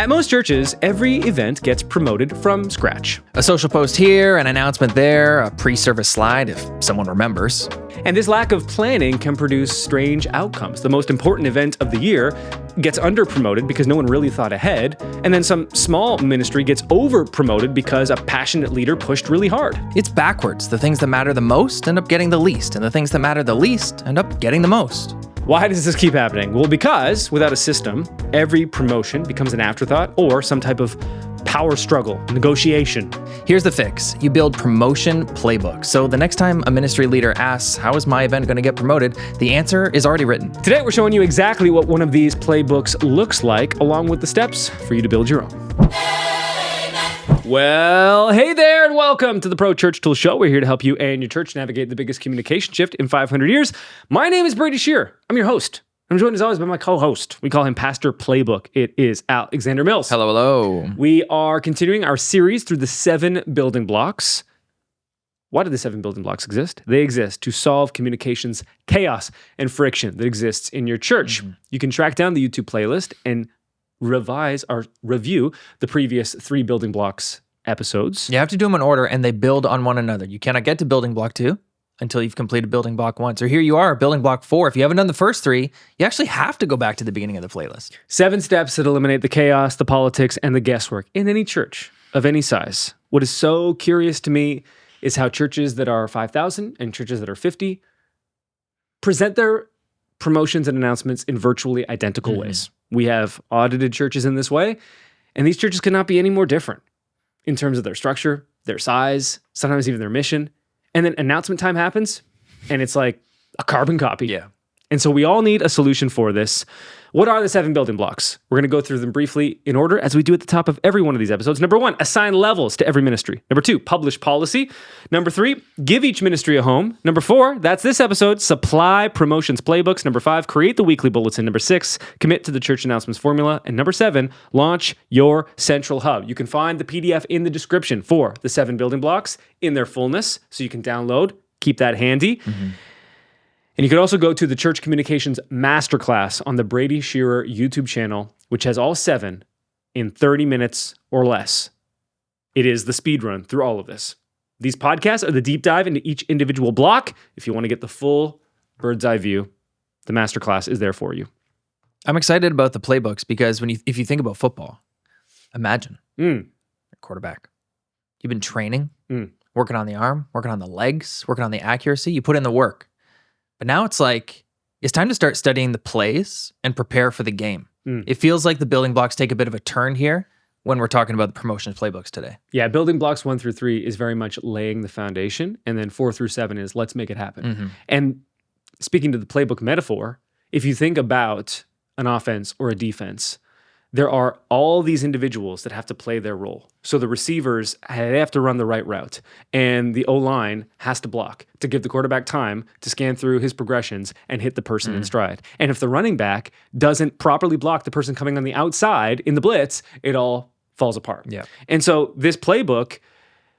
At most churches, every event gets promoted from scratch. A social post here, an announcement there, a pre-service slide if someone remembers. And this lack of planning can produce strange outcomes. The most important event of the year gets under-promoted because no one really thought ahead, and then some small ministry gets over-promoted because a passionate leader pushed really hard. It's backwards. The things that matter the most end up getting the least, and the things that matter the least end up getting the most. Why does this keep happening? Well, because without a system, every promotion becomes an afterthought or some type of power struggle, negotiation. Here's the fix. You build promotion playbooks. So the next time a ministry leader asks, how is my event going to get promoted? The answer is already written. Today, we're showing you exactly what one of these playbooks looks like, along with the steps for you to build your own. Well, hey there, and welcome to the Pro Church Tool Show. We're here to help you and your church navigate the biggest communication shift in 500 years. My name is Brady Shearer. I'm your host. I'm joined as always by my co-host. We call him Pastor Playbook. It is Alexander Mills. Hello, hello. We are continuing our series through the 7 building blocks. Why do the 7 building blocks exist? They exist to solve communications chaos and friction that exists in your church. You can track down the YouTube playlist and revise or review the previous 3 building blocks episodes. You have to do them in order, and they build on one another. You cannot get to building block 2 until you've completed building block 1. So here you are, building block 4. If you haven't done the first 3, you actually have to go back to the beginning of the playlist. 7 steps that eliminate the chaos, the politics, and the guesswork in any church of any size. What is so curious to me is how churches that are 5,000 and churches that are 50 present their promotions and announcements in virtually identical ways. We have audited churches in this way, and these churches cannot be any more different in terms of their structure, their size, sometimes even their mission. And then announcement time happens, and it's like a carbon copy. Yeah. And so we all need a solution for this. What are the 7 building blocks? We're going to go through them briefly in order, as we do at the top of every one of these episodes. Number 1, assign levels to every ministry. Number 2, publish policy. Number 3, give each ministry a home. Number 4, that's this episode, supply promotions playbooks. Number 5, create the weekly bulletin. Number 6, commit to the church announcements formula. And number 7, launch your central hub. You can find the PDF in the description for the 7 building blocks in their fullness, so you can download, keep that handy. And you could also go to the Church Communications Masterclass on the Brady Shearer YouTube channel, which has all 7 in 30 minutes or less. It is the speed run through all of this. These podcasts are the deep dive into each individual block. If you want to get the full bird's eye view, the Masterclass is there for you. I'm excited about the playbooks because if you think about football, imagine you're a quarterback. You've been training, working on the arm, working on the legs, working on the accuracy. You put in the work. But now it's like, it's time to start studying the plays and prepare for the game. It feels like the building blocks take a bit of a turn here when we're talking about the promotions playbooks today. Yeah, building blocks 1 through 3 is very much laying the foundation. And then 4 through 7 is let's make it happen. And speaking to the playbook metaphor, if you think about an offense or a defense, there are all these individuals that have to play their role. So the receivers, they have to run the right route, and the O-line has to block to give the quarterback time to scan through his progressions and hit the person in stride. And if the running back doesn't properly block the person coming on the outside in the blitz, it all falls apart. Yeah. And so this playbook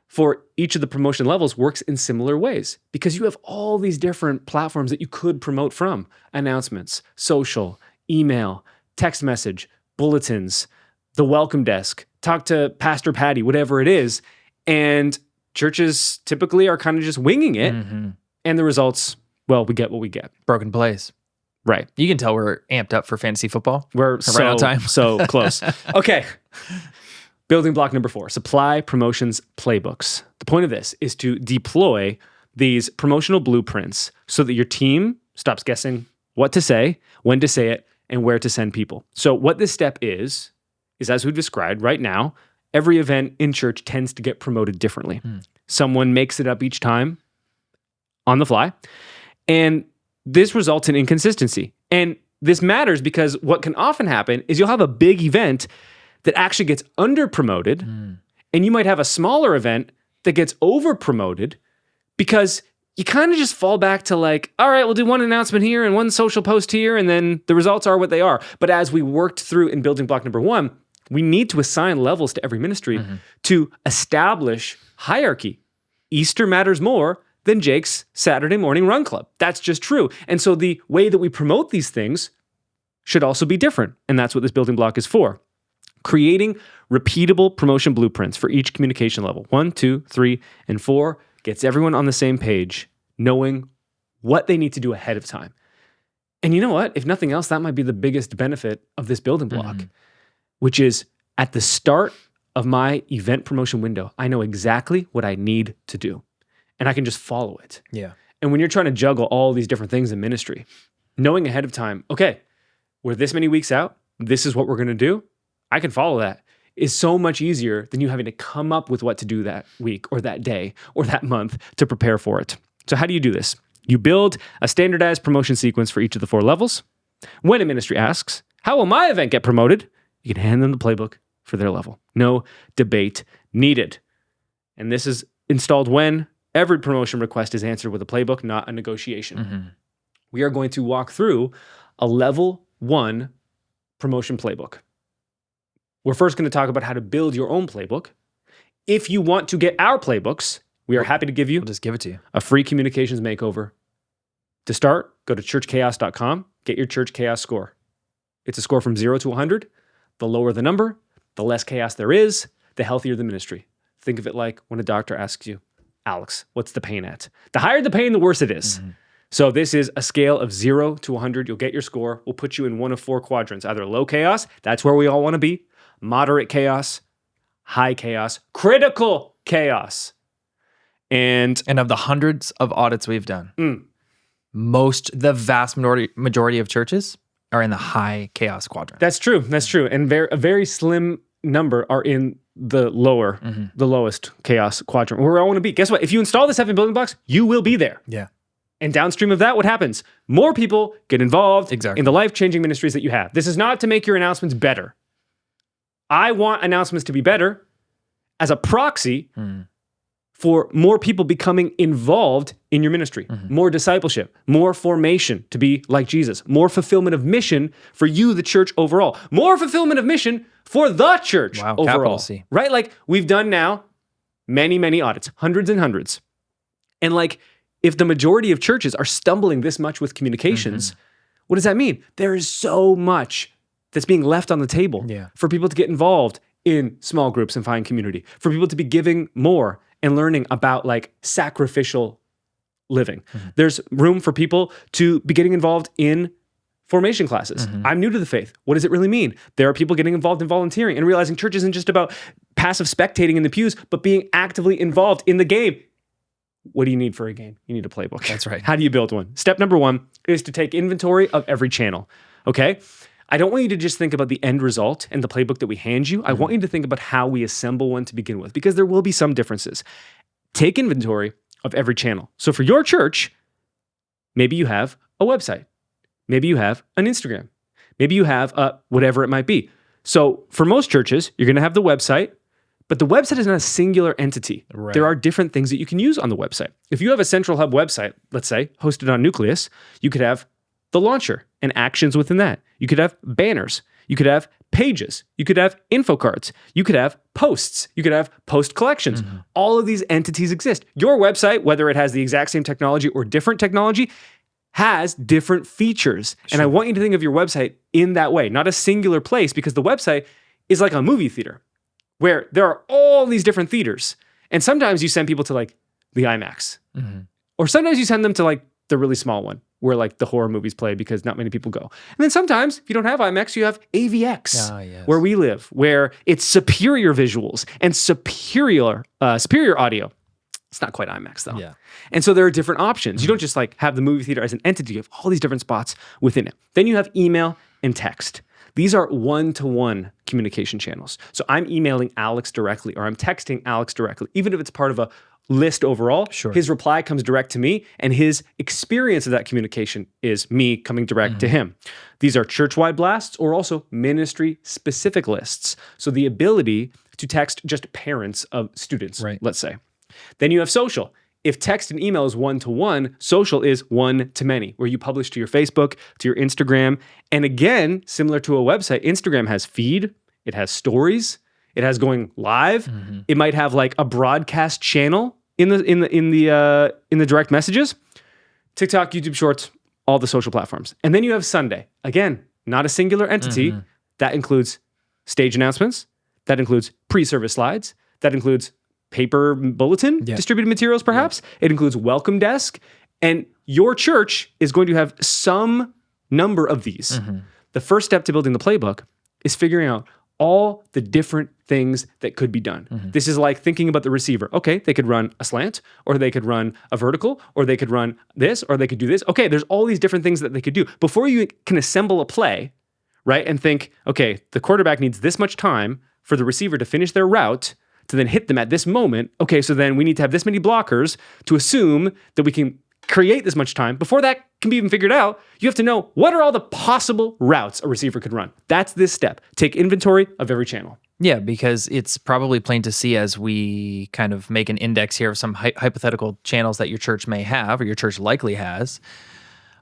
for each of the promotion levels works in similar ways because you have all these different platforms that you could promote from: announcements, social, email, text message, bulletins, the welcome desk, talk to Pastor Patty, whatever it is. And churches typically are kind of just winging it. And the results, well, we get what we get. Broken plays. Right. You can tell we're amped up for fantasy football. We're right on time. So close. Okay. Building block number 4, supply promotions playbooks. The point of this is to deploy these promotional blueprints so that your team stops guessing what to say, when to say it, and where to send people. So what this step is as we've described right now, every event in church tends to get promoted differently. Someone makes it up each time on the fly. And this results in inconsistency. And this matters because what can often happen is you'll have a big event that actually gets under-promoted, and you might have a smaller event that gets over-promoted because you kind of just fall back to like, all right, we'll do one announcement here and one social post here, and then the results are what they are. But as we worked through in building block number 1, we need to assign levels to every ministry to establish hierarchy. Easter matters more than Jake's Saturday morning run club. That's just true. And so the way that we promote these things should also be different. And that's what this building block is for. Creating repeatable promotion blueprints for each communication level, 1, 2, 3, and 4, gets everyone on the same page, knowing what they need to do ahead of time. And you know what? If nothing else, that might be the biggest benefit of this building block, which is at the start of my event promotion window, I know exactly what I need to do, and I can just follow it. Yeah. And when you're trying to juggle all these different things in ministry, knowing ahead of time, okay, we're this many weeks out, this is what we're going to do, I can follow that, is so much easier than you having to come up with what to do that week or that day or that month to prepare for it. So how do you do this? You build a standardized promotion sequence for each of the 4 levels. When a ministry asks, how will my event get promoted? You can hand them the playbook for their level. No debate needed. And this is installed when every promotion request is answered with a playbook, not a negotiation. We are going to walk through a level 1 promotion playbook. We're first going to talk about how to build your own playbook. If you want to get our playbooks, we are happy to give you We'll just give it to you. a free communications makeover. To start, go to churchchaos.com, get your church chaos score. It's a score from 0 to 100. The lower the number, the less chaos there is, the healthier the ministry. Think of it like when a doctor asks you, Alex, what's the pain at? The higher the pain, the worse it is. So this is a scale of 0 to 100. You'll get your score. We'll put you in one of 4 quadrants, either low chaos, that's where we all want to be, moderate chaos, high chaos, critical chaos. And of the hundreds of audits we've done, the vast majority of churches are in the high chaos quadrant. that's true. And a very slim number are in the lowest chaos quadrant, where I want to be. Guess what? If you install the 7 building blocks, you will be there. Yeah. And downstream of that, what happens? More people get involved Exactly. in the life-changing ministries that you have. This is not to make your announcements better. I want announcements to be better as a proxy for more people becoming involved in your ministry, more discipleship, more formation to be like Jesus, more fulfillment of mission for you, the church overall, more fulfillment of mission for the church Capital overall. C. Right? Like we've done now many, many audits, hundreds and hundreds. And like, if the majority of churches are stumbling this much with communications, what does that mean? There is so much that's being left on the table for people to get involved in small groups and find community, for people to be giving more and learning about like sacrificial living. There's room for people to be getting involved in formation classes. I'm new to the faith. What does it really mean? There are people getting involved in volunteering and realizing church isn't just about passive spectating in the pews, but being actively involved in the game. What do you need for a game? You need a playbook. That's right. How do you build one? Step number 1 is to take inventory of every channel. Okay? I don't want you to just think about the end result and the playbook that we hand you. I want you to think about how we assemble one to begin with, because there will be some differences. Take inventory of every channel. So for your church, maybe you have a website. Maybe you have an Instagram. Maybe you have whatever it might be. So for most churches, you're going to have the website, but the website is not a singular entity. Right. There are different things that you can use on the website. If you have a central hub website, let's say, hosted on Nucleus, you could have the launcher and actions within that. You could have banners. You could have pages. You could have info cards. You could have posts. You could have post collections. All of these entities exist. Your website, whether it has the exact same technology or different technology, has different features. And I want you to think of your website in that way, not a singular place, because the website is like a movie theater where there are all these different theaters. And sometimes you send people to like the IMAX, or sometimes you send them to like the really small one where like the horror movies play because not many people go. And then sometimes if you don't have IMAX, you have AVX, where we live, where it's superior visuals and superior audio. It's not quite IMAX though. Yeah. And so there are different options. You don't just like have the movie theater as an entity. You have all these different spots within it. Then you have email and text. These are one-to-one communication channels. So I'm emailing Alex directly, or I'm texting Alex directly, even if it's part of a list overall. His reply comes direct to me, and his experience of that communication is me coming direct to him. These are church-wide blasts or also ministry-specific lists. So the ability to text just parents of students, let's say. Then you have social. If text and email is one-to-one, social is one-to-many, where you publish to your Facebook, to your Instagram. And again, similar to a website, Instagram has feed, it has stories, it has going live. It might have like a broadcast channel in the direct messages. TikTok, YouTube Shorts, all the social platforms. And then you have Sunday. Again, not a singular entity. That includes stage announcements. That includes pre-service slides. That includes paper bulletin, distributed materials perhaps. It includes welcome desk. And your church is going to have some number of these. The first step to building the playbook is figuring out all the different things that could be done. This is like thinking about the receiver. Okay, they could run a slant, or they could run a vertical, or they could run this, or they could do this. Okay, there's all these different things that they could do. Before you can assemble a play, right, and think, okay, the quarterback needs this much time for the receiver to finish their route, to then hit them at this moment. Okay, so then we need to have this many blockers to assume that we can create this much time. Before that can be even figured out, you have to know what are all the possible routes a receiver could run. That's this step. Take inventory of every channel. Yeah, because it's probably plain to see as we kind of make an index here of some hypothetical channels that your church may have, or your church likely has.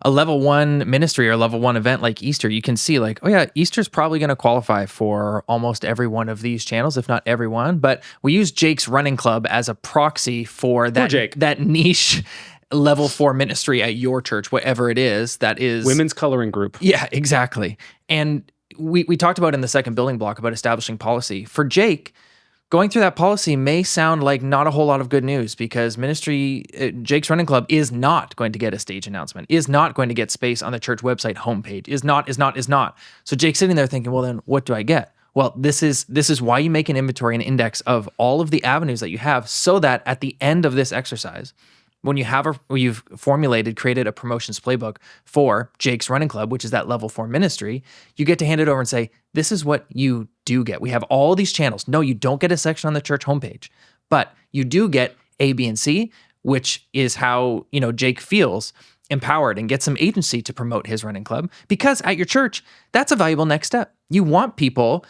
A level 1 ministry or level 1 event like Easter, you can see like, oh yeah, Easter's probably going to qualify for almost every one of these channels, if not every one. But we use Jake's Running Club as a proxy for that niche level 4 ministry at your church, whatever it is, that is women's coloring group. Yeah, exactly. And we talked about in the second building block about establishing policy. For Jake, going through that policy may sound like not a whole lot of good news, because Jake's Running Club is not going to get a stage announcement, is not going to get space on the church website homepage, is not. So Jake's sitting there thinking, well, then what do I get? Well, this is why you make an inventory and index of all of the avenues that you have, so that at the end of this exercise, when you've created a promotions playbook for Jake's Running Club, which is that level 4 ministry, you get to hand it over and say, this is what you do get. We have all these channels. No, you don't get a section on the church homepage, but you do get A, B, and C, which is how, Jake feels empowered and gets some agency to promote his running club, because at your church, that's a valuable next step. You want people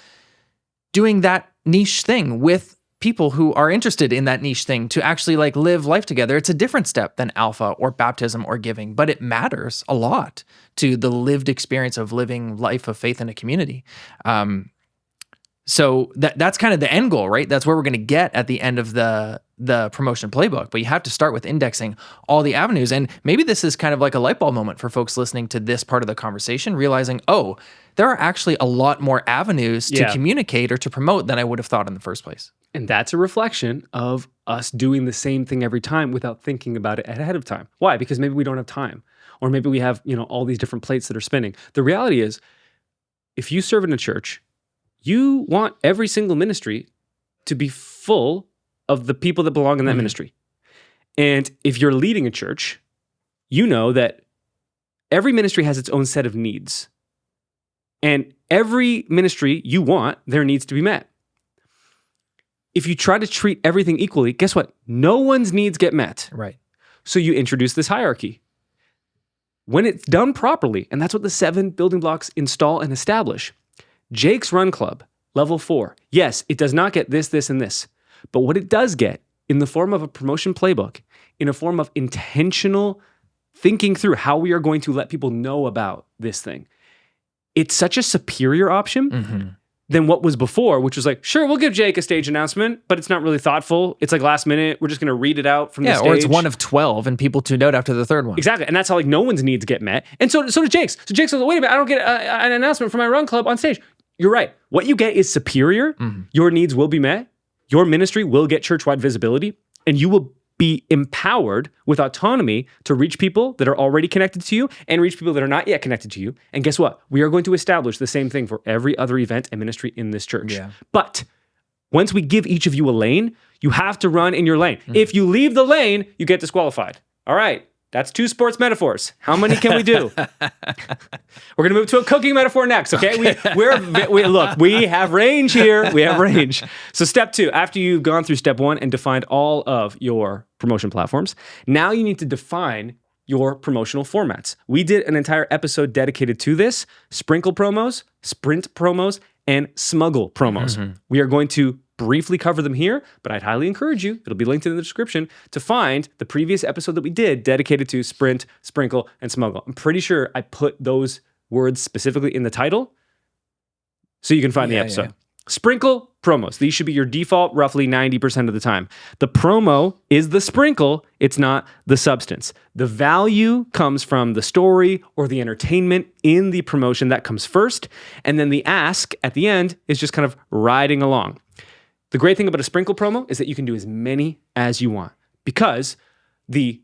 doing that niche thing with people who are interested in that niche thing to actually live life together. It's a different step than alpha or baptism or giving, but it matters a lot to the lived experience of living life of faith in a community. So that's kind of the end goal, right? That's where we're going to get at the end of the promotion playbook. But you have to start with indexing all the avenues. And maybe this is kind of like a light bulb moment for folks listening to this part of the conversation, realizing, oh, there are actually a lot more avenues to communicate or to promote than I would have thought in the first place. And that's a reflection of us doing the same thing every time without thinking about it ahead of time. Why? Because maybe we don't have time. Or maybe we have, all these different plates that are spinning. The reality is, if you serve in a church, you want every single ministry to be full of the people that belong in that ministry. And if you're leading a church, you know that every ministry has its own set of needs. And every ministry you want, their needs to be met. If you try to treat everything equally, guess what? No one's needs get met. Right. So you introduce this hierarchy. When it's done properly, and that's what the 7 building blocks install and establish, Jake's Run Club, level 4, yes, it does not get this, and this. But what it does get in the form of a promotion playbook, in a form of intentional thinking through how we are going to let people know about this thing, it's such a superior option than what was before, which was like, sure, we'll give Jake a stage announcement, but it's not really thoughtful. It's like last minute. We're just going to read it out from the stage. Or it's one of 12 and people tuned out after the third one. Exactly. And that's how no one's needs get met. And so does Jake's. So Jake's like, wait a minute, I don't get an announcement from my run club on stage. You're right. What you get is superior. Your needs will be met. Your ministry will get church-wide visibility, and you will be empowered with autonomy to reach people that are already connected to you and reach people that are not yet connected to you. And guess what? We are going to establish the same thing for every other event and ministry in this church. Yeah. But once we give each of you a lane, you have to run in your lane. If you leave the lane, you get disqualified. All right. That's 2 sports metaphors. How many can we do? We're going to move to a cooking metaphor next, okay? Look, we have range here. We have range. So step 2, after you've gone through step 1 and defined all of your promotion platforms, now you need to define your promotional formats. We did an entire episode dedicated to this: sprinkle promos, sprint promos, and smuggle promos. We are going to briefly cover them here, but I'd highly encourage you, it'll be linked in the description, to find the previous episode that we did dedicated to sprint, sprinkle, and smuggle. I'm pretty sure I put those words specifically in the title so you can find the episode. Sprinkle promos. These should be your default roughly 90% of the time. The promo is the sprinkle. It's not the substance. The value comes from the story or the entertainment in the promotion that comes first. And then the ask at the end is just kind of riding along. The great thing about a sprinkle promo is that you can do as many as you want because the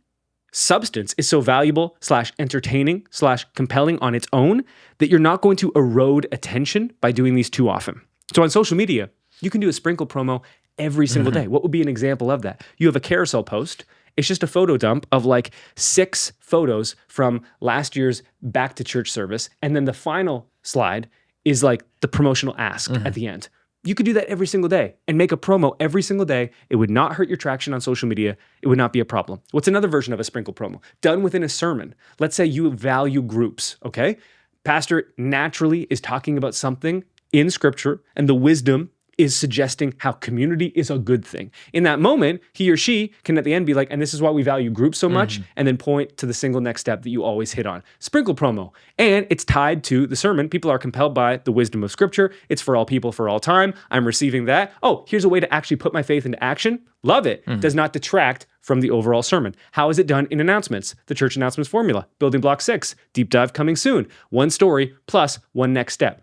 substance is so valuable / entertaining / compelling on its own that you're not going to erode attention by doing these too often. So on social media, you can do a sprinkle promo every single day. What would be an example of that? You have a carousel post. It's just a photo dump of like 6 photos from last year's back to church service. And then the final slide is like the promotional ask at the end. You could do that every single day and make a promo every single day. It would not hurt your traction on social media. It would not be a problem. What's another version of a sprinkle promo? Done within a sermon. Let's say you value groups, okay? Pastor naturally is talking about something in scripture and the wisdom is suggesting how community is a good thing. In that moment, he or she can at the end be like, and this is why we value groups so much, and then point to the single next step that you always hit on. Sprinkle promo. And it's tied to the sermon. People are compelled by the wisdom of scripture. It's for all people for all time. I'm receiving that. Oh, here's a way to actually put my faith into action. Love it. Does not detract from the overall sermon. How is it done in announcements? The church announcements formula. Building block 6. Deep dive coming soon. 1 story plus 1 next step.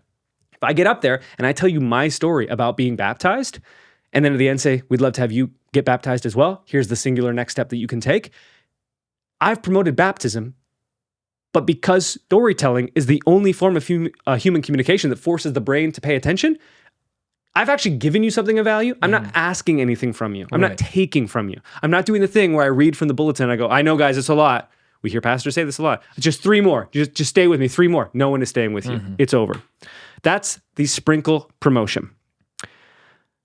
If I get up there and I tell you my story about being baptized, and then at the end say, we'd love to have you get baptized as well. Here's the singular next step that you can take. I've promoted baptism, but because storytelling is the only form of human communication that forces the brain to pay attention, I've actually given you something of value. I'm not asking anything from you. I'm not taking from you. I'm not doing the thing where I read from the bulletin. I go, I know, guys, it's a lot. We hear pastors say this a lot. Just 3 more. Just stay with me. 3 more. No one is staying with you. It's over. That's the sprinkle promotion.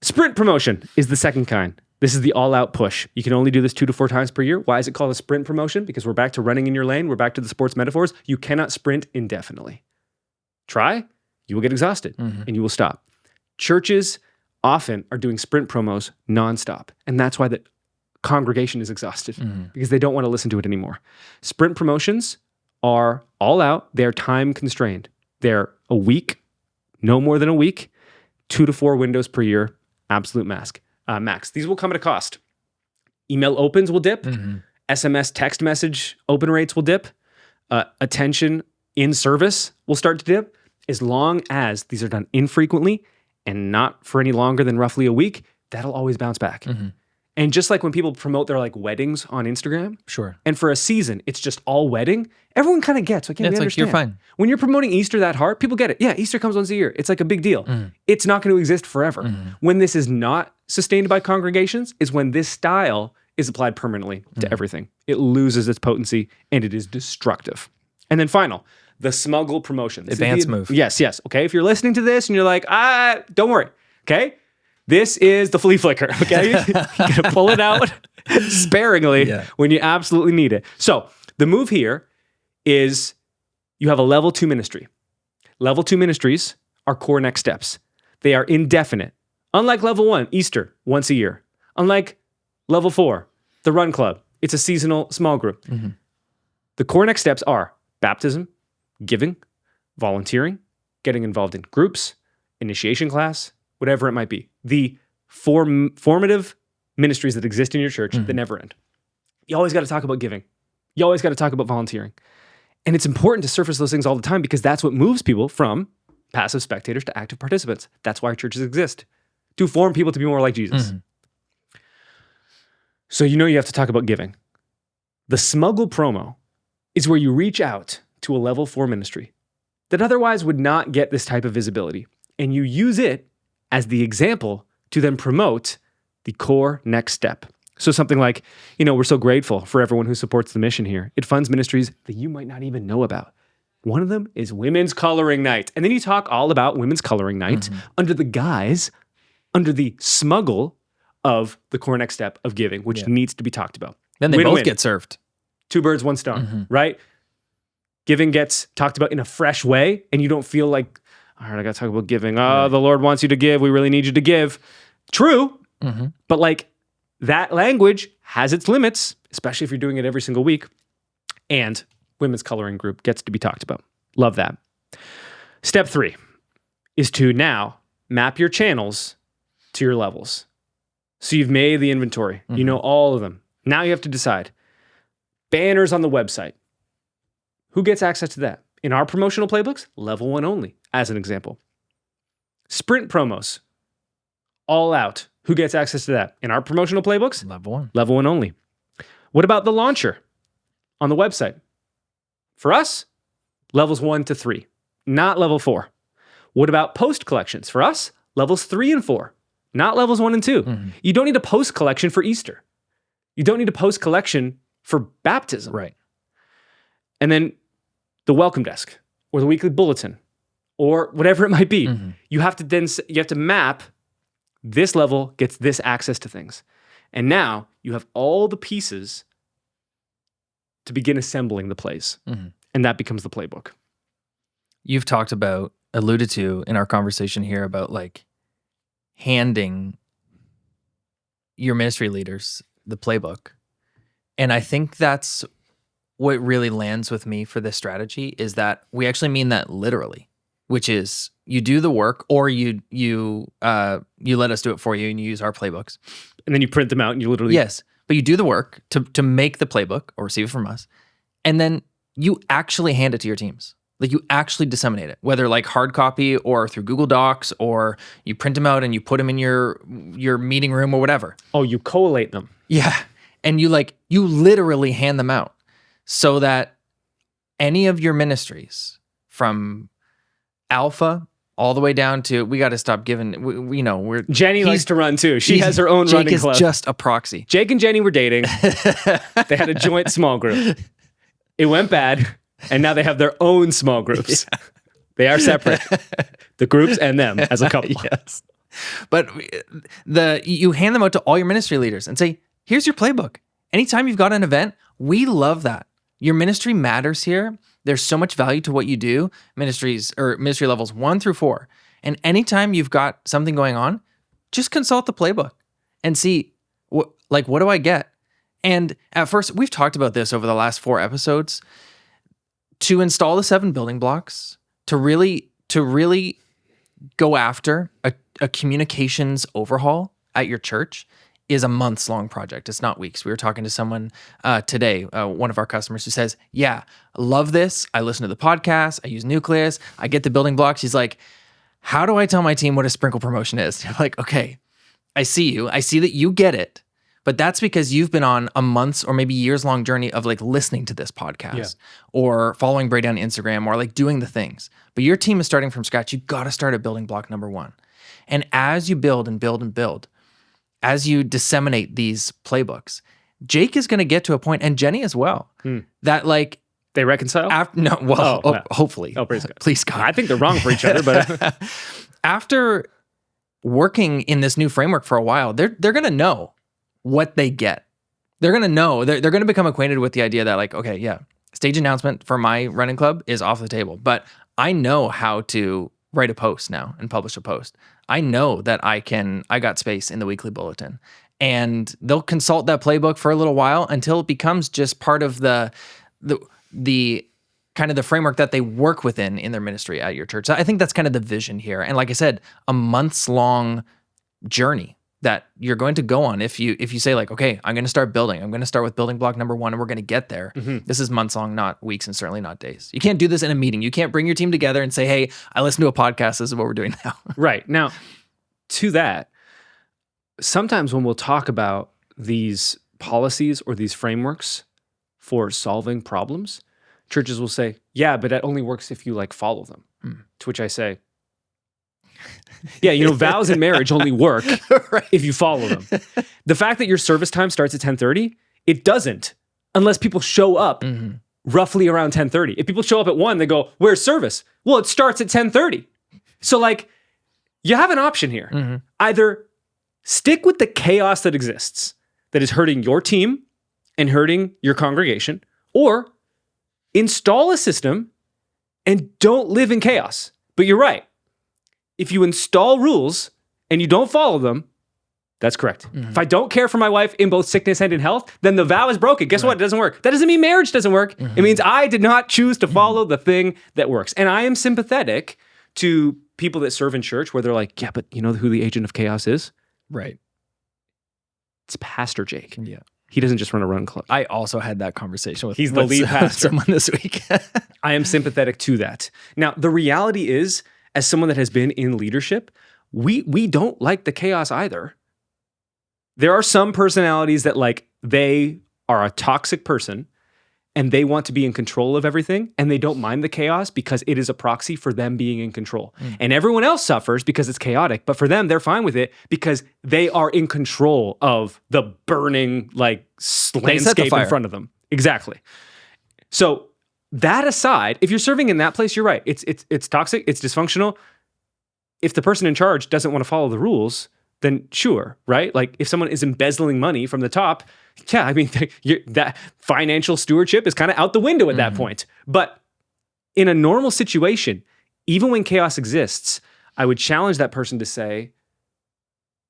Sprint promotion is the second kind. This is the all-out push. You can only do this 2 to 4 times per year. Why is it called a sprint promotion? Because we're back to running in your lane. We're back to the sports metaphors. You cannot sprint indefinitely. Try, you will get exhausted and you will stop. Churches often are doing sprint promos nonstop. And that's why the congregation is exhausted because they don't want to listen to it anymore. Sprint promotions are all out. They're time constrained. They're a week, no more than a week, 2 to 4 windows per year, absolute max. These will come at a cost. Email opens will dip. SMS text message open rates will dip. Attention in service will start to dip. As long as these are done infrequently and not for any longer than roughly a week, that'll always bounce back. And just like when people promote their like weddings on Instagram, and for a season, it's just all wedding, everyone kind of gets, like, yeah, we understand. Like, you're fine. When you're promoting Easter that hard, people get it. Yeah, Easter comes once a year. It's like a big deal. It's not going to exist forever. When this is not sustained by congregations is when this style is applied permanently to everything. It loses its potency and it is destructive. And then final, the smuggle promotions. Advanced move. Yes. Okay, if you're listening to this and you're like, don't worry, okay? This is the flea flicker, okay? You're gonna pull it out sparingly when you absolutely need it. So the move here is you have a level 2 ministry. Level 2 ministries are core next steps. They are indefinite. Unlike level 1, Easter, once a year. Unlike level 4, the Run Club, it's a seasonal small group. The core next steps are baptism, giving, volunteering, getting involved in groups, initiation class, whatever it might be. The formative ministries that exist in your church that never end. You always got to talk about giving. You always got to talk about volunteering. And it's important to surface those things all the time because that's what moves people from passive spectators to active participants. That's why churches exist, to form people to be more like Jesus. So you have to talk about giving. The smuggle promo is where you reach out to a level 4 ministry that otherwise would not get this type of visibility. And you use it as the example to then promote the core next step. So something like, we're so grateful for everyone who supports the mission here. It funds ministries that you might not even know about. One of them is Women's Coloring Night. And then you talk all about Women's Coloring Night under the smuggle of the core next step of giving, which needs to be talked about. Then they both get served. 2 birds, 1 stone, right? Giving gets talked about in a fresh way, and you don't feel like, all right, I got to talk about giving. The Lord wants you to give. We really need you to give. True, but like that language has its limits, especially if you're doing it every single week. And Women's Coloring Group gets to be talked about. Love that. Step 3 is to now map your channels to your levels. So you've made the inventory. You know all of them. Now you have to decide. Banners on the website. Who gets access to that? In our promotional playbooks, level 1 only, as an example. Sprint promos. All out. Who gets access to that? In our promotional playbooks? Level 1. Level 1 only. What about the launcher on the website? For us, levels 1 to 3, not level 4. What about post collections? For us, levels 3 and 4, not levels 1 and 2. You don't need a post collection for Easter. You don't need a post collection for baptism. Right. And then the welcome desk or the weekly bulletin or whatever it might be. You have to map this level gets this access to things. And now you have all the pieces to begin assembling the plays. And that becomes the playbook. You've alluded to in our conversation here about like handing your ministry leaders the playbook. And I think that's what really lands with me for this strategy is that we actually mean that literally, which is you do the work or you let us do it for you and you use our playbooks. And then you print them out and you literally... Yes, but you do the work to make the playbook or receive it from us. And then you actually hand it to your teams. Like you actually disseminate it, whether like hard copy or through Google Docs, or you print them out and you put them in your meeting room or whatever. Oh, you collate them. Yeah. And you literally hand them out so that any of your ministries from Alpha all the way down to, we got to stop giving, Jenny likes to run too. She has her own running club. Jake is just a proxy. Jake and Jenny were dating. They had a joint small group. It went bad. And now they have their own small groups. Yeah. They are separate. The groups and them as a couple. Yes. But you hand them out to all your ministry leaders and say, here's your playbook. Anytime you've got an event, we love that. Your ministry matters here. There's so much value to what you do, ministry levels 1 through 4. And anytime you've got something going on, just consult the playbook and see, what do I get? And at first, we've talked about this over the last 4 episodes. To install the 7 building blocks, to really go after a communications overhaul at your church is a months-long project. It's not weeks. We were talking to someone today, one of our customers, who says, yeah, I love this. I listen to the podcast. I use Nucleus. I get the building blocks. He's like, how do I tell my team what a sprinkle promotion is? You're like, okay, I see you. I see that you get it. But that's because you've been on a month's or maybe years-long journey of like listening to this podcast or following Brady on Instagram or like doing the things. But your team is starting from scratch. You got to start at building block number 1. And as you build and build and build, as you disseminate these playbooks, Jake is going to get to a point, and Jenny as well, that like... They reconcile? Hopefully. Oh, praise God. Please God. I think they're wrong for each other, but... After working in this new framework for a while, they're going to know what they get. They're going to know, they're going to become acquainted with the idea that like, okay, yeah, stage announcement for my running club is off the table, but I know how to write a post now and publish a post. I know that I got space in the weekly bulletin, and they'll consult that playbook for a little while until it becomes just part of the kind of the framework that they work within in their ministry at your church. I think that's kind of the vision here. And like I said, a months long journey that you're going to go on if you say like, okay, I'm going to start building. I'm going to start with building block number 1 and we're going to get there. This is months long, not weeks, and certainly not days. You can't do this in a meeting. You can't bring your team together and say, hey, I listened to a podcast. This is what we're doing now. Right. Now, to that, sometimes when we'll talk about these policies or these frameworks for solving problems, churches will say, yeah, but that only works if you like follow them. To which I say, yeah, vows in marriage only work if you follow them. The fact that your service time starts at 10:30, it doesn't unless people show up roughly around 10:30. If people show up at 1, they go, where's service? Well, it starts at 10:30. So like, you have an option here. Either stick with the chaos that exists that is hurting your team and hurting your congregation, or install a system and don't live in chaos. But you're right. If you install rules and you don't follow them, that's correct. If I don't care for my wife in both sickness and in health, then the vow is broken. Guess what? It doesn't work. That doesn't mean marriage doesn't work. It means I did not choose to follow the thing that works. And I am sympathetic to people that serve in church where they're like, yeah, but you know who the agent of chaos is? Right. It's Pastor Jake. Yeah. He doesn't just run a run club. I also had that conversation with He's the lead pastor. Someone this week. I am sympathetic to that. Now, the reality is, as someone that has been in leadership, we don't like the chaos either. There are some personalities that like they are a toxic person and they want to be in control of everything and they don't mind the chaos because it is a proxy for them being in control. And everyone else suffers because it's chaotic, but for them, they're fine with it because they are in control of the burning like landscape in front of them. Exactly. So that aside, if you're serving in that place, you're right. It's toxic, it's dysfunctional. If the person in charge doesn't want to follow the rules, then sure, right? Like if someone is embezzling money from the top, yeah, I mean, that financial stewardship is kind of out the window at that point. But in a normal situation, even when chaos exists, I would challenge that person to say,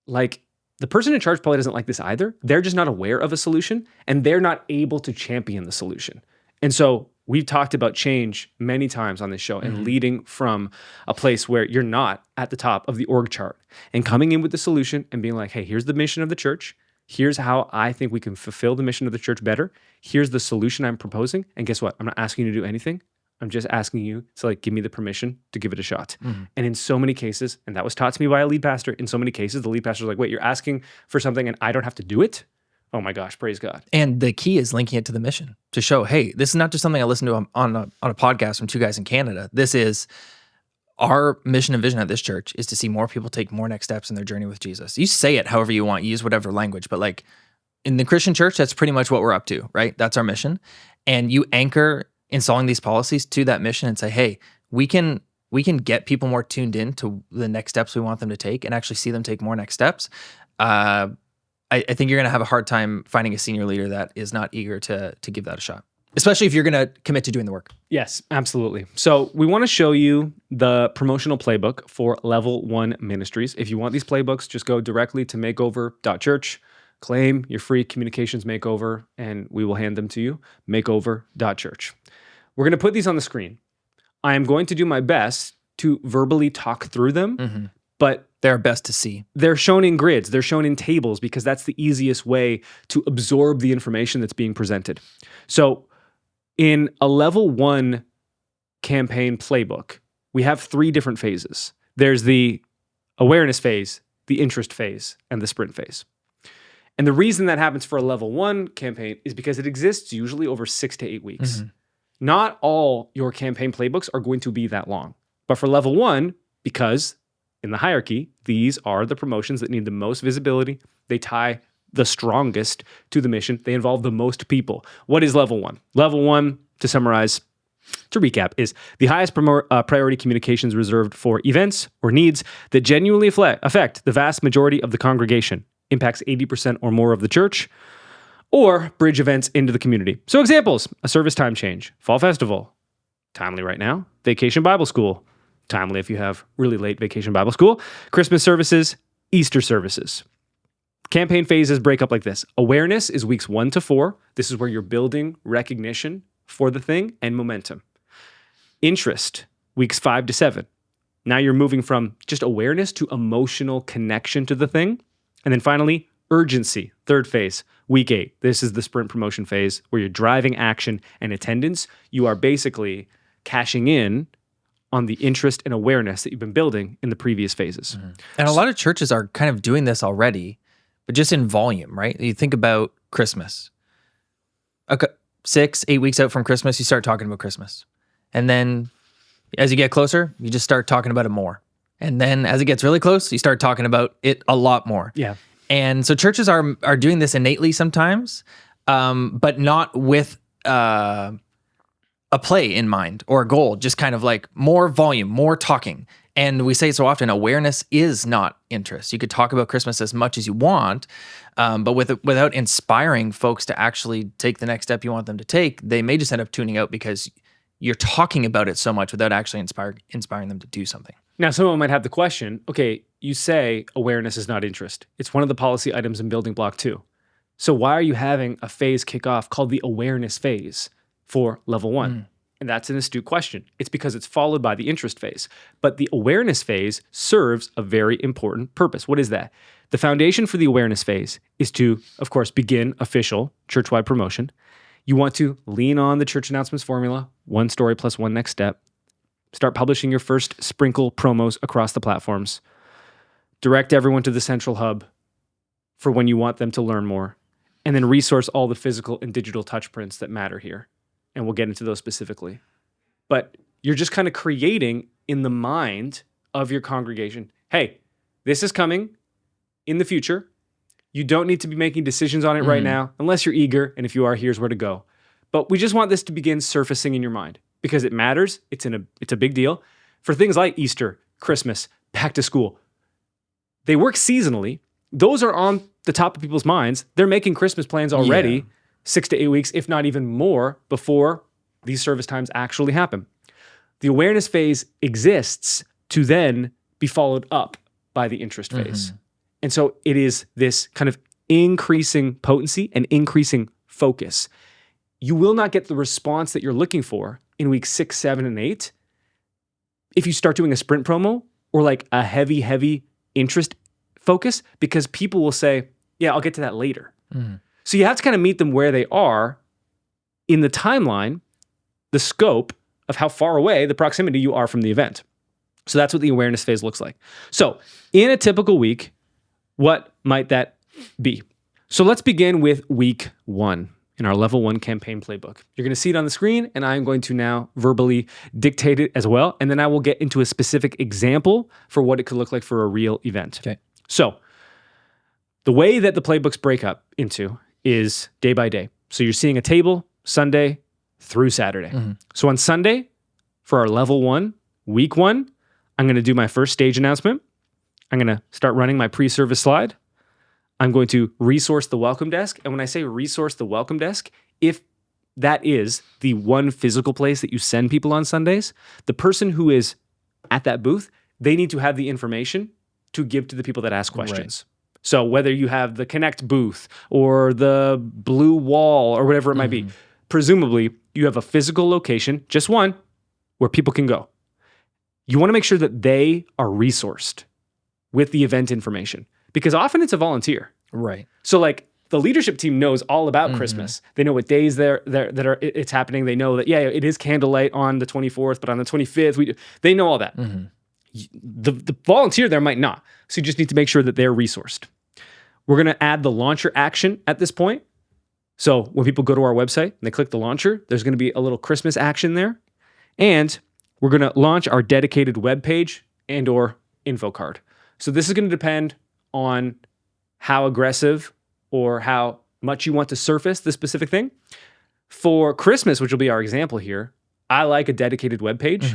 like, the person in charge probably doesn't like this either. They're just not aware of a solution and they're not able to champion the solution. And so we've talked about change many times on this show and leading from a place where you're not at the top of the org chart and coming in with the solution and being like, hey, here's the mission of the church. Here's how I think we can fulfill the mission of the church better. Here's the solution I'm proposing. And guess what? I'm not asking you to do anything. I'm just asking you to like give me the permission to give it a shot. And in so many cases, and that was taught to me by a lead pastor, in so many cases, the lead pastor's like, wait, you're asking for something and I don't have to do it? Oh my gosh, praise God. And the key is linking it to the mission to show, hey, this is not just something I listened to on a podcast from two guys in Canada. This is our mission and vision at this church is to see more people take more next steps in their journey with Jesus. You say it however you want, you use whatever language, but like in the Christian church, that's pretty much what we're up to, right? That's our mission. And you anchor installing these policies to that mission and say, hey, we can get people more tuned in to the next steps we want them to take and actually see them take more next steps. I think you're going to have a hard time finding a senior leader that is not eager to give that a shot, especially if you're going to commit to doing the work. Yes, absolutely. So we want to show you the promotional playbook for Level 1 ministries. If you want these playbooks, just go directly to makeover.church, claim your free communications makeover, and we will hand them to you, makeover.church. We're going to put these on the screen. I am going to do my best to verbally talk through them, but they're best to see. They're shown in grids. They're shown in tables because that's the easiest way to absorb the information that's being presented. So in a Level 1 campaign playbook, we have 3 different phases. There's the awareness phase, the interest phase, and the sprint phase. And the reason that happens for a Level 1 campaign is because it exists usually over 6 to 8 weeks. Not all your campaign playbooks are going to be that long. But for Level 1, because in the hierarchy, these are the promotions that need the most visibility. They tie the strongest to the mission. They involve the most people. What is Level 1? Level 1, to summarize, to recap, is the highest priority communications reserved for events or needs that genuinely affect the vast majority of the congregation, impacts 80% or more of the church, or bridge events into the community. So examples, a service time change, fall festival, timely right now, vacation Bible school, timely if you have really late vacation Bible school, Christmas services, Easter services. Campaign phases break up like this. Awareness is weeks 1 to 4. This is where you're building recognition for the thing and momentum. Interest, weeks 5 to 7. Now you're moving from just awareness to emotional connection to the thing. And then finally, urgency, 3rd phase, week 8. This is the sprint promotion phase where you're driving action and attendance. You are basically cashing in on the interest and awareness that you've been building in the previous phases. And a lot of churches are kind of doing this already, but just in volume, right? You think about Christmas. 6-8 weeks out from Christmas, you start talking about Christmas. And then as you get closer, you just start talking about it more. And then as it gets really close, you start talking about it a lot more. Yeah. And so churches are doing this innately sometimes, but not with a play in mind or a goal, just kind of like more volume, more talking. And we say so often, awareness is not interest. You could talk about Christmas as much as you want, but without inspiring folks to actually take the next step you want them to take, they may just end up tuning out because you're talking about it so much without actually inspiring them to do something. Now, someone might have the question, okay, you say awareness is not interest. It's one of the policy items in Building Block 2. So why are you having a phase kick off called the awareness phase for Level 1? And that's an astute question. It's because it's followed by the interest phase. But the awareness phase serves a very important purpose. What is that? The foundation for the awareness phase is to, of course, begin official church-wide promotion. You want to lean on the church announcements formula, one story plus one next step. Start publishing your first sprinkle promos across the platforms. Direct everyone to the central hub for when you want them to learn more. And then resource all the physical and digital touch prints that matter here. And we'll get into those specifically. But you're just kind of creating in the mind of your congregation, hey, this is coming in the future. You don't need to be making decisions on it right now, unless you're eager. And if you are, here's where to go. But we just want this to begin surfacing in your mind because it matters. It's a big deal. For things like Easter, Christmas, back to school, they work seasonally. Those are on the top of people's minds. They're making Christmas plans already 6 to 8 weeks, if not even more, before these service times actually happen. The awareness phase exists to then be followed up by the interest phase. And so it is this kind of increasing potency and increasing focus. You will not get the response that you're looking for in week 6, 7, and 8 if you start doing a sprint promo or like a heavy interest focus, because people will say, yeah, I'll get to that later. So you have to kind of meet them where they are in the timeline, the scope of how far away, the proximity you are from the event. So that's what the awareness phase looks like. So in a typical week, what might that be? So let's begin with week 1 in our level 1 campaign playbook. You're going to see it on the screen, and I'm going to now verbally dictate it as well. And then I will get into a specific example for what it could look like for a real event. Okay. So the way that the playbooks break up into is day by day. So you're seeing a table Sunday through Saturday. So on Sunday, for our level 1, week 1, I'm going to do my first stage announcement. I'm going to start running my pre-service slide. I'm going to resource the welcome desk. And when I say resource the welcome desk, if that is the one physical place that you send people on Sundays, the person who is at that booth, they need to have the information to give to the people that ask questions. Right. So whether you have the Connect booth or the blue wall or whatever it might be, presumably you have a physical location, just one, where people can go. You want to make sure that they are resourced with the event information, because often it's a volunteer. Right. So like the leadership team knows all about Christmas. They know what days it's happening. They know that, it is candlelight on the 24th, but on the 25th, they know all that. The volunteer there might not. So you just need to make sure that they're resourced. We're going to add the launcher action at this point. So when people go to our website and they click the launcher, there's going to be a little Christmas action there. And we're going to launch our dedicated web page and or info card. So this is going to depend on how aggressive or how much you want to surface the specific thing. For Christmas, which will be our example here, I like a dedicated web page,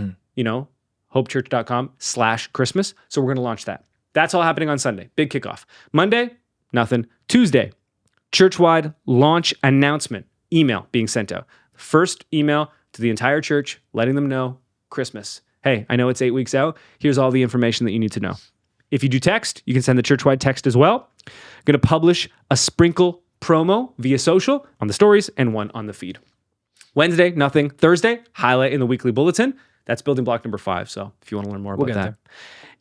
hopechurch.com/Christmas. So we're going to launch that. That's all happening on Sunday. Big kickoff. Monday, nothing. Tuesday, church-wide launch announcement email being sent out. First email to the entire church, letting them know Christmas. Hey, I know it's 8 weeks out. Here's all the information that you need to know. If you do text, you can send the church-wide text as well. I'm going to publish a sprinkle promo via social on the stories and one on the feed. Wednesday, nothing. Thursday, highlight in the weekly bulletin. That's building block number 5. So if you want to learn more about that. There.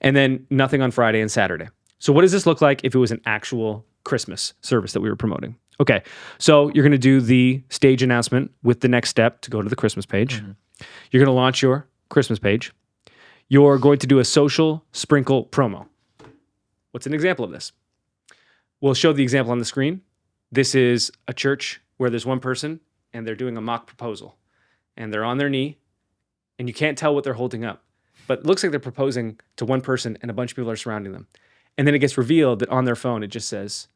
And then nothing on Friday and Saturday. So what does this look like if it was an actual Christmas service that we were promoting? Okay, so you're going to do the stage announcement with the next step to go to the Christmas page. You're going to launch your Christmas page. You're going to do a social sprinkle promo. What's an example of this? We'll show the example on the screen. This is a church where there's one person and they're doing a mock proposal. And they're on their knee and you can't tell what they're holding up. But it looks like they're proposing to one person and a bunch of people are surrounding them. And then it gets revealed that on their phone, it just says,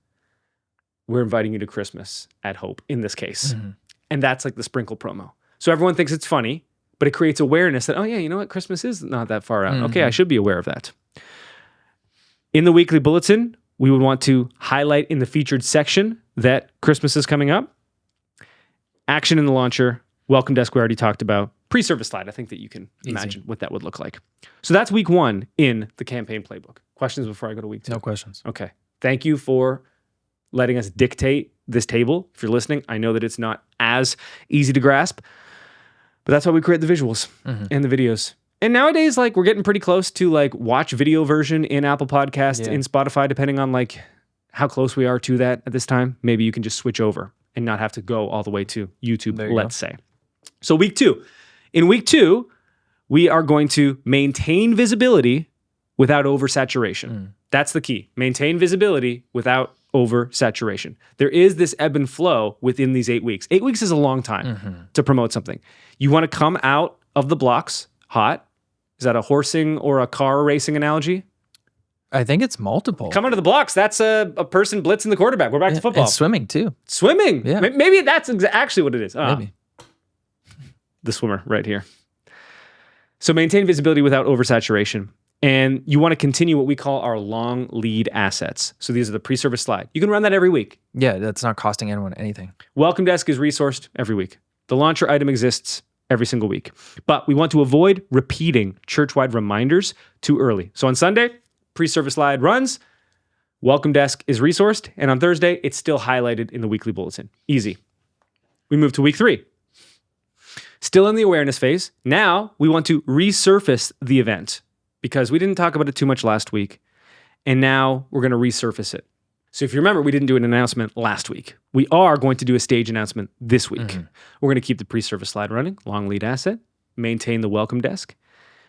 we're inviting you to Christmas at Hope, in this case. And that's like the sprinkle promo. So everyone thinks it's funny, but it creates awareness that, oh yeah, you know what? Christmas is not that far out. Okay, I should be aware of that. In the weekly bulletin, we would want to highlight in the featured section that Christmas is coming up. Action in the launcher, welcome desk we already talked about. Pre-service slide, I think that you can imagine what that would look like. So that's week 1 in the campaign playbook. Questions before I go to week 2? No questions. Okay. Thank you for letting us dictate this table. If you're listening, I know that it's not as easy to grasp. But that's why we create the visuals and the videos. And nowadays, like, we're getting pretty close to like watch video version in Apple Podcasts, in Spotify, depending on like how close we are to that at this time. Maybe you can just switch over and not have to go all the way to YouTube, let's say. So week 2. In week 2, we are going to maintain visibility without oversaturation. That's the key. Maintain visibility without oversaturation. There is this ebb and flow within these 8 weeks. 8 weeks is a long time to promote something. You want to come out of the blocks hot. Is that a horsing or a car racing analogy? I think it's multiple. Come out of the blocks. That's a person blitzing the quarterback. We're back to football. And swimming too. Swimming. Yeah. Maybe that's actually what it is. Maybe. The swimmer right here. So maintain visibility without oversaturation. And you want to continue what we call our long lead assets. So these are the pre-service slide. You can run that every week. Yeah, that's not costing anyone anything. Welcome Desk is resourced every week. The launcher item exists every single week. But we want to avoid repeating church-wide reminders too early. So on Sunday, pre-service slide runs, Welcome Desk is resourced, and on Thursday, it's still highlighted in the weekly bulletin. Easy. We move to week 3. Still in the awareness phase. Now we want to resurface the event because we didn't talk about it too much last week, and now we're going to resurface it. So if you remember, we didn't do an announcement last week. We are going to do a stage announcement this week. We're going to keep the pre-service slide running, long lead asset, maintain the welcome desk.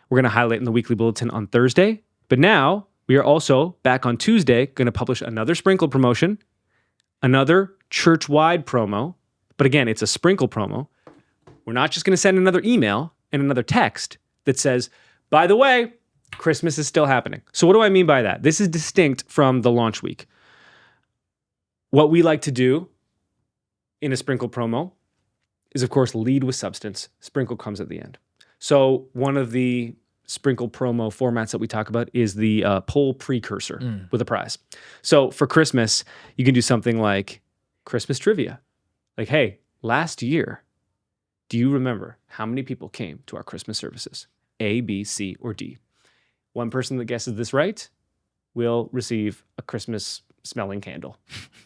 We're going to highlight in the weekly bulletin on Thursday. But now we are also back on Tuesday going to publish another sprinkle promotion, another church-wide promo. But again, it's a sprinkle promo. We're not just going to send another email and another text that says, by the way, Christmas is still happening. So what do I mean by that? This is distinct from the launch week. What we like to do in a sprinkle promo is, of course, lead with substance. Sprinkle comes at the end. So one of the sprinkle promo formats that we talk about is the poll precursor with a prize. So for Christmas, you can do something like Christmas trivia. Like, hey, last year, do you remember how many people came to our Christmas services? A, B, C, or D? One person that guesses this right will receive a Christmas smelling candle.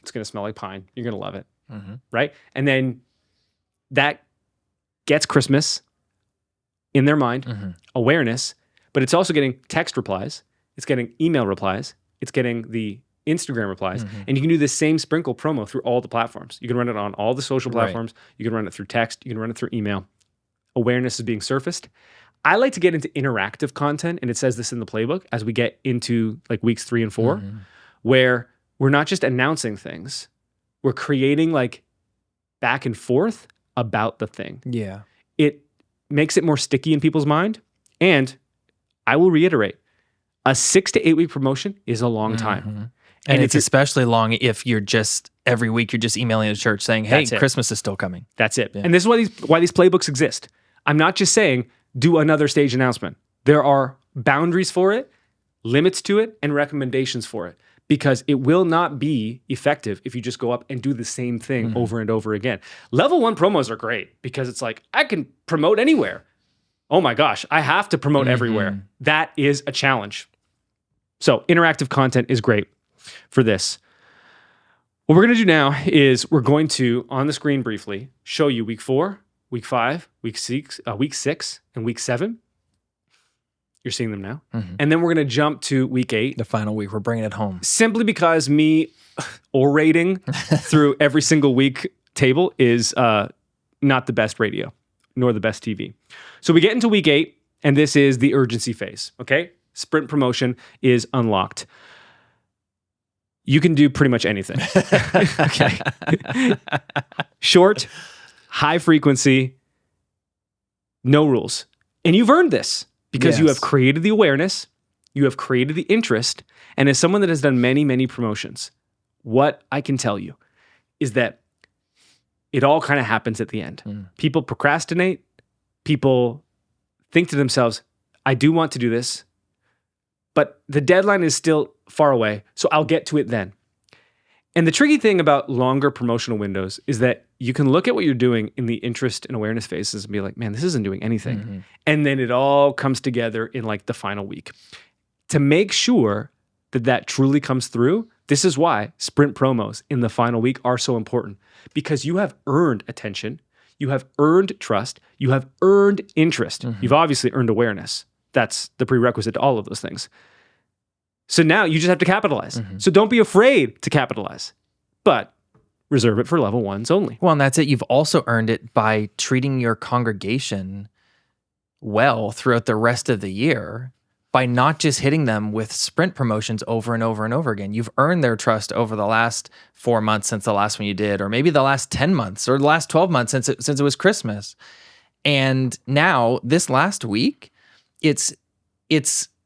It's going to smell like pine. You're going to love it, right? And then that gets Christmas in their mind, awareness, but it's also getting text replies. It's getting email replies. It's getting the Instagram replies. And you can do the same sprinkle promo through all the platforms. You can run it on all the social platforms. You can run it through text. You can run it through email. Awareness is being surfaced. I like to get into interactive content, and it says this in the playbook as we get into like weeks 3 and 4, where we're not just announcing things. We're creating like back and forth about the thing. Yeah. It makes it more sticky in people's mind. And I will reiterate, a 6 to 8 week promotion is a long time. And it's especially long if you're just every week you're just emailing the church saying, hey, Christmas is still coming. That's it. Yeah. And this is why these playbooks exist. I'm not just saying do another stage announcement. There are boundaries for it, limits to it, and recommendations for it. Because it will not be effective if you just go up and do the same thing over and over again. Level 1 promos are great because it's like, I can promote anywhere. Oh my gosh, I have to promote everywhere. That is a challenge. So interactive content is great for this. What we're going to do now is we're going to, on the screen briefly, show you week 4, week 5, week 6, and week 7. You're seeing them now. And then we're going to jump to week 8. The final week. We're bringing it home. Simply because me orating through every single week table is not the best radio, nor the best TV. So we get into week 8, and this is the urgency phase, okay? Sprint promotion is unlocked. You can do pretty much anything. Okay. Short, high frequency, no rules. And you've earned this. Because you have created the awareness, you have created the interest, and as someone that has done many, many promotions, what I can tell you is that it all kind of happens at the end. People procrastinate. People think to themselves, I do want to do this, but the deadline is still far away, so I'll get to it then. And the tricky thing about longer promotional windows is that you can look at what you're doing in the interest and awareness phases and be like, man, this isn't doing anything. And then it all comes together in like the final week. To make sure that that truly comes through, this is why sprint promos in the final week are so important, because you have earned attention. You have earned trust. You have earned interest. You've obviously earned awareness. That's the prerequisite to all of those things. So now you just have to capitalize. So don't be afraid to capitalize, but reserve it for level ones only. Well, and that's it. You've also earned it by treating your congregation well throughout the rest of the year by not just hitting them with sprint promotions over and over and over again. You've earned their trust over the last 4 months since the last one you did, or maybe the last 10 months or the last 12 months since it was Christmas. And now this last week, it's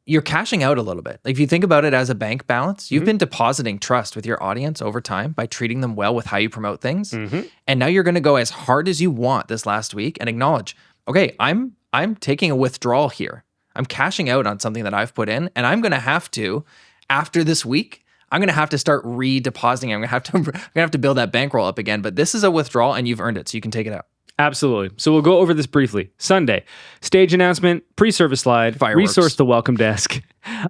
you're cashing out a little bit. Like if you think about it as a bank balance, you've been depositing trust with your audience over time by treating them well with how you promote things. And now you're going to go as hard as you want this last week and acknowledge, okay, I'm taking a withdrawal here. I'm cashing out on something that I've put in, and I'm going to have to, after this week, I'm going to have to start redepositing. I'm going to have to build that bankroll up again. But this is a withdrawal, and you've earned it, so you can take it out. Absolutely. So we'll go over this briefly. Sunday, stage announcement, pre-service slide, Fireworks. resource the welcome desk,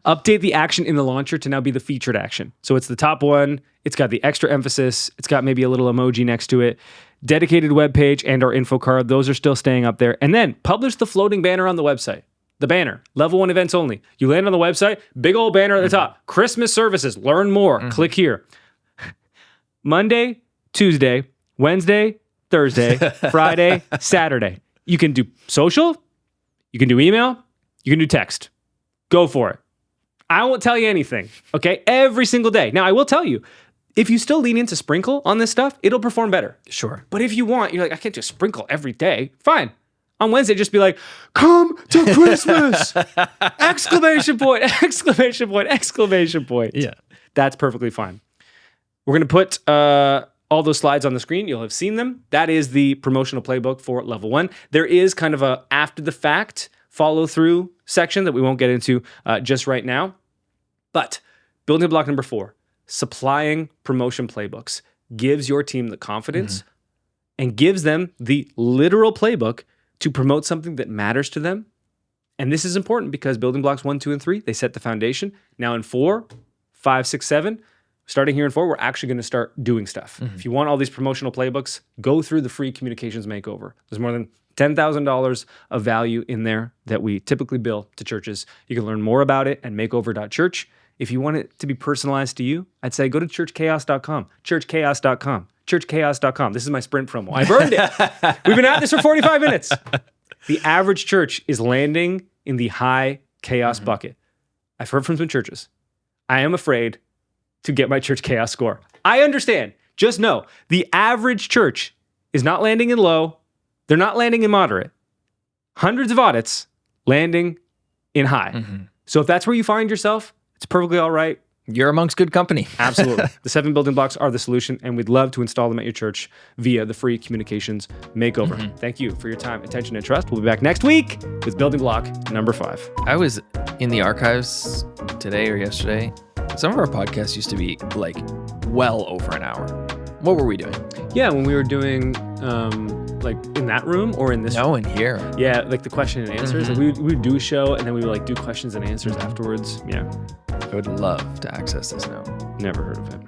update the action in the launcher to now be the featured action. So it's the top one. It's got the extra emphasis. It's got maybe a little emoji next to it. Dedicated web page and our info card. Those are still staying up there. And then publish the floating banner on the website. The banner, level 1 events only. You land on the website, big old banner at the top. Christmas services, learn more. Click here. Monday, Tuesday, Wednesday, Thursday, Friday, Saturday. You can do social, you can do email, you can do text. Go for it. I won't tell you anything, okay? Every single day. Now, I will tell you, if you still lean into sprinkle on this stuff, it'll perform better. Sure. But if you want, you're like, I can't just sprinkle every day. Fine. On Wednesday, just be like, come to Christmas! Exclamation point, exclamation point, exclamation point. Yeah. That's perfectly fine. We're going to put all those slides on the screen. You'll have seen them. That is the promotional playbook for level 1. There is kind of a after the fact follow through section that we won't get into just right now. But building block number 4, supplying promotion playbooks gives your team the confidence and gives them the literal playbook to promote something that matters to them. And this is important because building blocks 1, 2, and 3, they set the foundation. Now in 4, 5, 6, 7, starting here in 4, we're actually going to start doing stuff. If you want all these promotional playbooks, go through the free communications makeover. There's more than $10,000 of value in there that we typically bill to churches. You can learn more about it at makeover.church. If you want it to be personalized to you, I'd say go to churchchaos.com, churchchaos.com. churchchaos.com. This is my sprint promo. I've earned it. We've been at this for 45 minutes. The average church is landing in the high chaos bucket. I've heard from some churches. I am afraid to get my church chaos score. I understand. Just know the average church is not landing in low. They're not landing in moderate. Hundreds of audits landing in high. So if that's where you find yourself, it's perfectly all right. You're amongst good company. Absolutely. The 7 building blocks are the solution, and we'd love to install them at your church via the free communications makeover. Thank you for your time, attention, and trust. We'll be back next week with building block number 5. I was in the archives today or yesterday. Some of our podcasts used to be like well over an hour. What were we doing? Yeah, when we were doing like in that room or in this room? No, in here. Yeah, like the question and answers. Like we would do a show and then we would like do questions and answers afterwards. Yeah. I would love to access this now. Never heard of it.